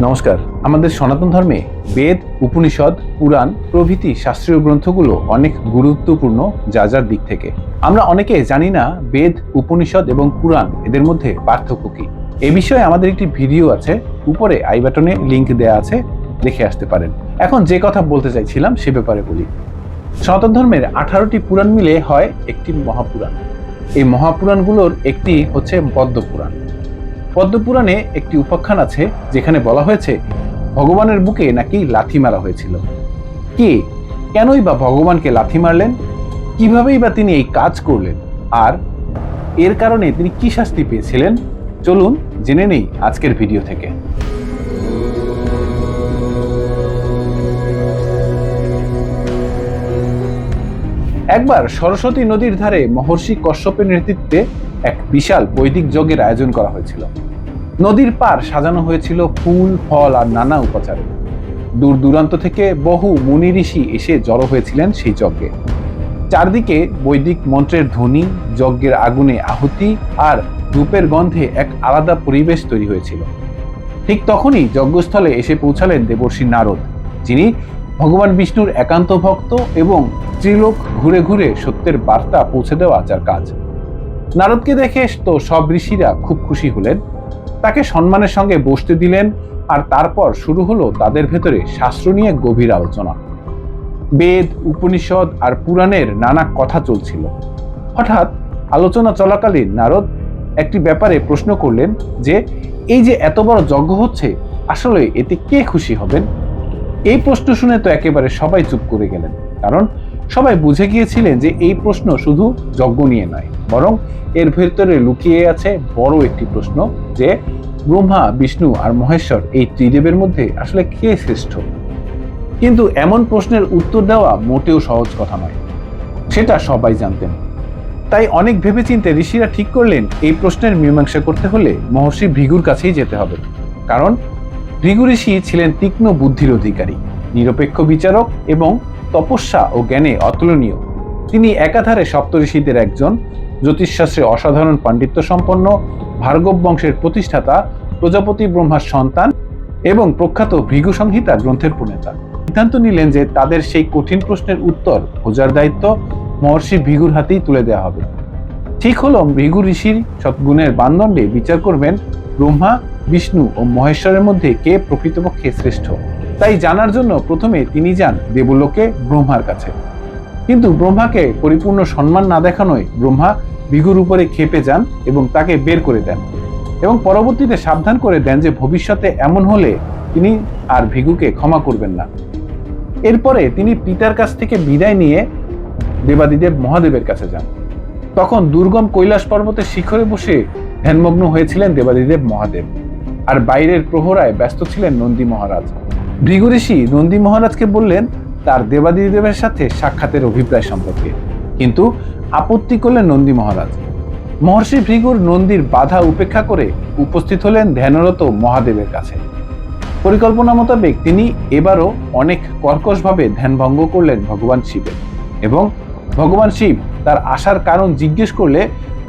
নমস্কার। আমাদের সনাতন ধর্মে বেদ, উপনিষদ, পুরাণ প্রভৃতি শাস্ত্রীয় গ্রন্থগুলো অনেক গুরুত্বপূর্ণ যার যার দিক থেকে। আমরা অনেকে জানি না বেদ, উপনিষদ এবং পুরাণ এদের মধ্যে পার্থক্য কি। এ বিষয়ে আমাদের একটি ভিডিও আছে, উপরে আই বাটনে লিংক দেয়া আছে, দেখে আসতে পারেন। এখন যে কথা বলতে চাইছিলাম সে ব্যাপারে বলি। সনাতন ধর্মের 18টি পুরাণ মিলে হয় একটি মহাপুরাণ। এই মহাপুরাণগুলোর একটি হচ্ছে পদ্মপুরাণ। পদ্মপুরাণে একটি উপাখ্যান আছে যেখানে বলা হয়েছে ভগবানের বুকে নাকি লাথি মারা হয়েছিল। কে, কেনই বা ভগবানকে লাথি মারলেন, কিভাবেই বা তিনি এই কাজ করলেন, আর এর কারণে তিনি কি শাস্তি পেয়েছিলেন, চলুন জেনে নেই আজকের ভিডিও থেকে। একবার সরস্বতী নদীর ধারে মহর্ষি কশ্যপের নেতৃত্বে এক বিশাল বৈদিক যজ্ঞের আয়োজন করা হয়েছিল। নদীর পার সাজানো হয়েছিল ফুল, ফল আর নানা উপাচারে। দূর দূরান্ত থেকে বহু মুনি ঋষি এসে জড়ো হয়েছিলেন সেই যজ্ঞে। চারদিকে বৈদিক মন্ত্রের ধ্বনি, যজ্ঞের আগুনে আহুতি আর ধূপের গন্ধে এক আলাদা পরিবেশ তৈরি হয়েছিল। ঠিক তখনই যজ্ঞস্থলে এসে পৌঁছালেন দেবর্ষি নারদ, যিনি ভগবান বিষ্ণুর একান্ত ভক্ত এবং ত্রিলোক ঘুরে ঘুরে সত্যের বার্তা পৌঁছে দেওয়া যার কাজ। নারদকে দেখে তো সব ঋষিরা খুব খুশি হলেন, তাকে সম্মানের সঙ্গে বসতে দিলেন, আর তারপর শুরু হলো তাদের ভেতরে শাস্ত্র নিয়ে গভীর আলোচনা। বেদ, উপনিষদ আর পুরাণের নানা কথা চলছিল। হঠাৎ আলোচনা চলাকালীন নারদ একটি ব্যাপারে প্রশ্ন করলেন যে এই যে এত বড় যজ্ঞ হচ্ছে, আসলে এতে কে খুশি হবেন? এই প্রশ্ন শুনে তো একেবারে সবাই চুপ করে গেলেন, কারণ সবাই বুঝে গিয়েছিলেন যে এই প্রশ্ন শুধু যজ্ঞ নিয়ে নয়, বরং এর ভেতরে লুকিয়ে আছে বড় একটি প্রশ্ন যে ব্রহ্মা, বিষ্ণু আর মহেশ্বর এই ত্রিদেবের মধ্যে আসলে কে শ্রেষ্ঠ। কিন্তু এমন প্রশ্নের উত্তর দেওয়া মোটেও সহজ কথা নয়, সেটা সবাই জানতেন। তাই অনেক ভেবেচিন্তে ঋষিরা ঠিক করলেন এই প্রশ্নের মীমাংসা করতে হলে মহর্ষি ভৃগুর কাছেই যেতে হবে, কারণ ভৃগু ঋষি ছিলেন তীক্ষ্ণ বুদ্ধির অধিকারী, নিরপেক্ষ বিচারক এবং তপস্যা ও জ্ঞানে অতুলনীয়। তিনি একাধারে সপ্তঋষিদের একজন, জ্যোতিষশাস্ত্রে অসাধারণ পাণ্ডিত্য সম্পন্ন, ভার্গব বংশের প্রতিষ্ঠাতা, প্রজাপতি ব্রহ্মার সন্তান এবং প্রখ্যাত ভৃগু সংহিতা গ্রন্থের প্রণেতা। সিদ্ধান্ত নিলেন যে তাদের সেই কঠিন প্রশ্নের উত্তর খোঁজার দায়িত্ব মহর্ষি ভৃগুর হাতেই তুলে দেওয়া হবে। ঠিক হলো ভৃগু ঋষির সদ্গুণের মানদণ্ডে বিচার করবেন ব্রহ্মা, বিষ্ণু ও মহেশ্বরের মধ্যে কে প্রকৃতপক্ষে শ্রেষ্ঠ। তাই জানার জন্য প্রথমে তিনি যান দেবলোকে ব্রহ্মার কাছে। কিন্তু ব্রহ্মাকে পরিপূর্ণ সম্মান না দেখানোয় ব্রহ্মা ভৃগুর উপরে ক্ষেপে যান এবং তাকে বের করে দেন, এবং পরবর্তীতে সাবধান করে দেন যে ভবিষ্যতে এমন হলে তিনি আর ভৃগুকে ক্ষমা করবেন না। এরপরে তিনি পিতার কাছ থেকে বিদায় নিয়ে দেবাদিদেব মহাদেবের কাছে যান। তখন দুর্গম কৈলাস পর্বতের শিখরে বসে ধ্যানমগ্ন হয়েছিলেন দেবাদিদেব মহাদেব, আর বাইরের প্রহরায় ব্যস্ত ছিলেন নন্দী মহারাজ। ভৃগু ঋষি নন্দী মহারাজকে বললেন তার দেবাদিদেবের সাথে সাক্ষাতের অভিপ্রায় সম্পর্কে, কিন্তু আপত্তি করলেন নন্দী মহারাজ। মহর্ষি ভৃগুর নন্দীর বাধা উপেক্ষা করে উপস্থিত হলেন ধ্যানরত মহাদেবের কাছে। পরিকল্পনা মোতাবেক তিনি এবারও অনেক কর্কশভাবে ধ্যান ভঙ্গ করলেন ভগবান শিবের, এবং ভগবান শিব তার আসার কারণ জিজ্ঞেস করলে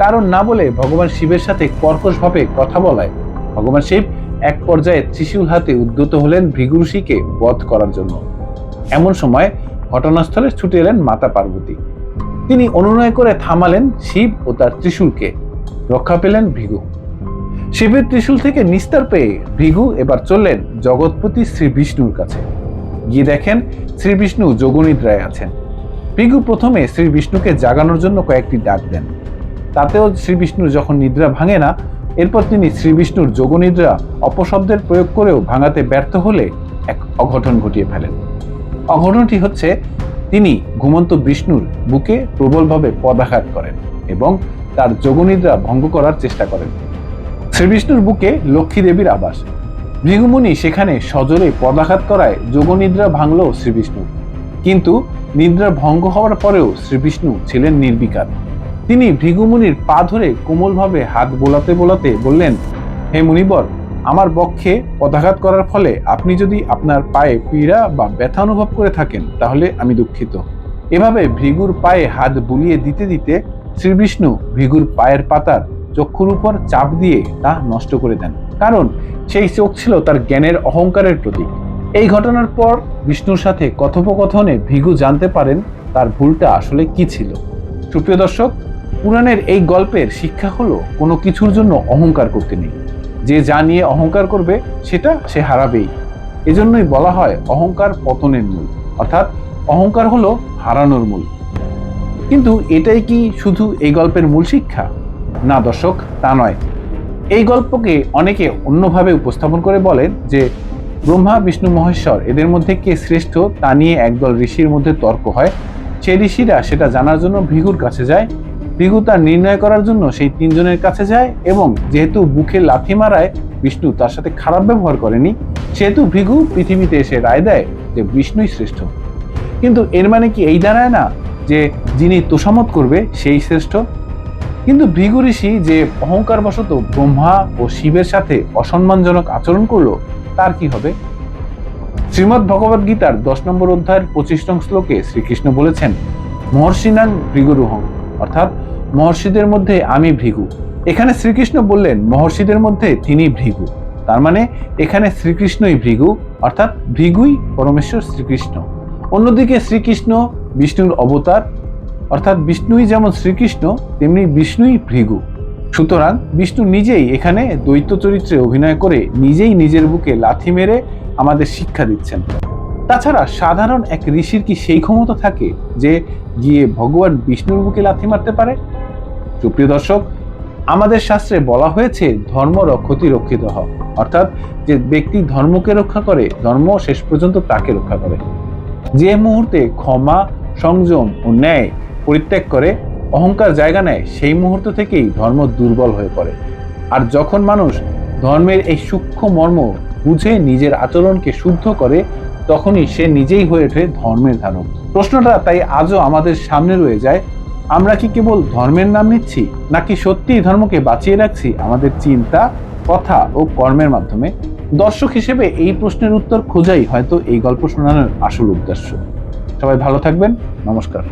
কারণ না বলে ভগবান শিবের সাথে কর্কশভাবে কথা বলায় ভগবান শিব এক পর্যায়ে ত্রিশূল হাতে উদ্যত হলেন ভৃগু ঋষিকে বধ করার জন্য। এমন সময় ঘটনাস্থলে ছুটে এলেন মাতা পার্বতী। তিনি অনুনয় করে থামালেন শিব ও তার ত্রিশূলকে, রক্ষা পেলেন ভৃগু। শিবের ত্রিশূল থেকে নিস্তার পেয়ে ভৃগু এবার চললেন জগৎপতি শ্রী বিষ্ণুর কাছে। গিয়ে দেখেন শ্রী বিষ্ণু যোগনিদ্রায় আছেন। ভৃগু প্রথমে শ্রী বিষ্ণুকে জাগানোর জন্য কয়েকটি ডাক দেন, তাতেও শ্রী বিষ্ণুর যখন নিদ্রা ভাঙে না, এরপর তিনি শ্রী বিষ্ণুর যোগনিদ্রা অপশব্দের প্রয়োগ করেও ভাঙাতে ব্যর্থ হলে এক অঘটন ঘটিয়ে ফেলেন। অঘটনটি হচ্ছে তিনি ঘুমন্ত বিষ্ণুর বুকে প্রবলভাবে পদাঘাত করেন এবং তার যোগনিদ্রা ভঙ্গ করার চেষ্টা করেন। শ্রী বিষ্ণুর বুকে লক্ষ্মী দেবীর আবাস। ভৃগুমুনি সেখানে সজোরে পদাঘাত করায় যোগনিদ্রা ভাঙল শ্রীবিষ্ণুর, কিন্তু নিদ্রা ভঙ্গ হওয়ার পরেও শ্রীবিষ্ণু ছিলেন নির্বিকার। তিনি ভৃগুমুনির পা ধরে কোমলভাবে হাত বোলাতে বোলাতে বললেন, হে মুনিবর, আমার বক্ষে পদাঘাত করার ফলে আপনি যদি আপনার পায়ে পীড়া বা ব্যথা অনুভব করে থাকেন তাহলে আমি দুঃখিত। এভাবে ভৃগুর পায়ে হাত বুলিয়ে দিতে দিতে শ্রীবিষ্ণু ভৃগুর পায়ের পাতার চক্ষুর উপর চাপ দিয়ে তা নষ্ট করে দেন। কারণ সেই চোখ ছিল তার জ্ঞানের অহংকারের প্রতীক। এই ঘটনার পর বিষ্ণুর সাথে কথোপকথনে ভৃগু জানতে পারেন তার ভুলটা আসলে কি ছিল। সুপ্রিয় দর্শক, পুরাণের এই গল্পের শিক্ষা হলো কোনো কিছুর জন্য অহংকার করতে নেই। যে যা নিয়ে অহংকার করবে সেটা সে হারাবেই। এজন্যই বলা হয় অহংকার পতনের মূল, অর্থাৎ অহংকার হলো হারানোর মূল। কিন্তু এটাই কি শুধু এই গল্পের মূল শিক্ষা? না দর্শক, তা নয়। এই গল্পকে অনেকে অন্যভাবে উপস্থাপন করে বলেন যে ব্রহ্মা, বিষ্ণু, মহেশ্বর এদের মধ্যে কে শ্রেষ্ঠ তা নিয়ে একদল ঋষির মধ্যে তর্ক হয়। সেই ঋষিরা সেটা জানার জন্য ভৃগুর কাছে যায়। ভৃগু তা নির্ণয় করার জন্য সেই তিনজনের কাছে যায়, এবং যেহেতু বুকে লাথি মারায় বিষ্ণু তার সাথে খারাপ ব্যবহার করেনি, সেহেতু ভৃগু পৃথিবীতে এসে রায় দেয় যে বিষ্ণুই শ্রেষ্ঠ। কিন্তু এর মানে কি এই দাঁড়ায় না যে যিনি তোষামত করবে সেই শ্রেষ্ঠ? কিন্তু ভৃগু ঋষি যে অহংকার বশত ব্রহ্মা ও শিবের সাথে অসম্মানজনক আচরণ করলো, তার কি হবে? শ্রীমদ্ ভগবদ গীতার 10 নম্বর অধ্যায়ের 25 নং শ্লোকে শ্রীকৃষ্ণ বলেছেন, মহর্ষিনাং ভৃগুরুহং, অর্থাৎ মহর্ষিদের মধ্যে আমি ভৃগু। এখানে শ্রীকৃষ্ণ বললেন মহর্ষিদের মধ্যে তিনি ভৃগু। তার মানে এখানে শ্রীকৃষ্ণই ভৃগু, অর্থাৎ ভৃগুই পরমেশ্বর শ্রীকৃষ্ণ। অন্যদিকে শ্রীকৃষ্ণ বিষ্ণুর অবতার, অর্থাৎ বিষ্ণুই যেমন শ্রীকৃষ্ণ তেমনি বিষ্ণুই ভৃগু। সুতরাং বিষ্ণু নিজেই এখানে দ্বৈত চরিত্রে অভিনয় করে নিজেই নিজের বুকে লাথি মেরে আমাদের শিক্ষা দিচ্ছেন। তাছাড়া সাধারণ এক ঋষির কি সেই ক্ষমতা থাকে যে গিয়ে ভগবান বিষ্ণুর বুকে লাথি মারতে পারে? সুপ্রিয় দর্শক, আমাদের শাস্ত্রে বলা হয়েছে ধর্ম রক্ষতি রক্ষিত হও, অর্থাৎ যে ব্যক্তি ধর্মকে রক্ষা করে ধর্ম শেষ পর্যন্ত তাকে রক্ষা করে। যে মুহূর্তে ক্ষমা, সংযম ও ন্যায় পরিত্যাগ করে অহংকার জায়গা নেয়, সেই মুহূর্ত থেকেই ধর্ম দুর্বল হয়ে পড়ে। আর যখন মানুষ ধর্মের এই সূক্ষ্ম মর্ম বুঝে নিজের আচরণকে শুদ্ধ করে, তখনই সে নিজেই হয়ে ওঠে ধর্মের ধারক। প্রশ্নটা তাই আজও আমাদের সামনে রয়ে যায়, আমরা কি কেবল ধর্মের নাম নিচ্ছি, নাকি সত্যিই ধর্মকে বাঁচিয়ে রাখছি আমাদের চিন্তা, কথা ও কর্মের মাধ্যমে? দর্শক হিসেবে এই প্রশ্নের উত্তর খোঁজাই হয়তো এই গল্প শোনানোর আসল উদ্দেশ্য। সবাই ভালো থাকবেন। নমস্কার।